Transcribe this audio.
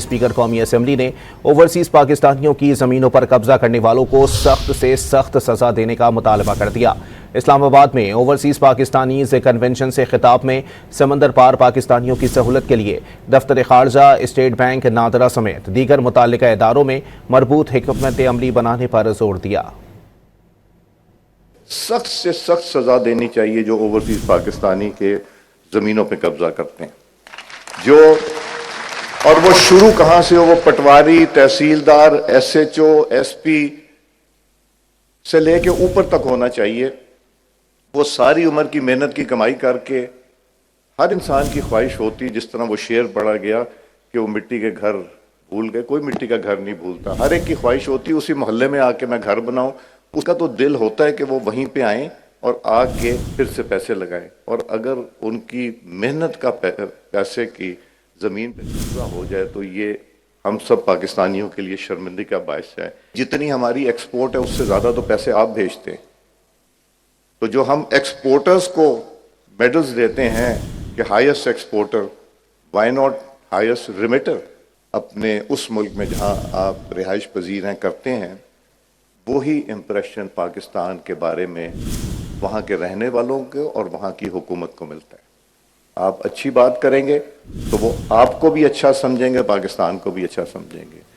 Speaker قومی assembly نے overseas پاکستانیوں کی زمینوں پر قبضہ کرنے والوں کو سخت سے سخت سزا دینے کا مطالبہ کر دیا۔ اسلام آباد میں اوورسیز پاکستانیز کنونشن سے خطاب میں سمندر پار پاکستانیوں کی سہولت کے لیے دفتر خارجہ، اسٹیٹ بینک، نادرا سمیت دیگر متعلقہ اداروں میں مربوط حکمت عملی بنانے پر زور دیا۔ سخت سے سخت سزا دینی چاہیے جو اوورسیز پاکستانی کے زمینوں پہ قبضہ کرتے ہیں، اور وہ شروع کہاں سے ہو، وہ patwari, tehsildar, S H O, S P سے لے کے اوپر تک ہونا چاہیے۔ وہ ساری عمر کی محنت کی کمائی کر کے، ہر انسان کی خواہش ہوتی، جس طرح وہ شعر پڑھا گیا کہ وہ مٹی کے گھر بھول گئے، کوئی مٹی کا گھر نہیں بھولتا، ہر ایک کی خواہش ہوتی اسی محلے میں آ کے میں گھر بناؤں۔ اس کا تو دل ہوتا ہے کہ وہ وہیں پہ آئیں اور آ کے پھر سے پیسے لگائیں، اور اگر ان کی محنت کا پیسے کی زمین پہ قبضہ ہو جائے تو یہ ہم سب پاکستانیوں کے لیے شرمندگی کا باعث ہے۔ جتنی ہماری ایکسپورٹ ہے اس سے زیادہ تو پیسے آپ بھیجتے ہیں، تو جو ہم ایکسپورٹرز کو میڈلز دیتے ہیں کہ highest exporter, why not highest remitter, اپنے اس ملک میں جہاں آپ رہائش پذیر ہیں کرتے ہیں، وہی امپریشن پاکستان کے بارے میں وہاں کے رہنے والوں کو اور وہاں کی حکومت کو ملتا ہے۔ آپ اچھی بات کریں گے تو وہ آپ کو بھی اچھا سمجھیں گے، پاکستان کو بھی اچھا سمجھیں گے۔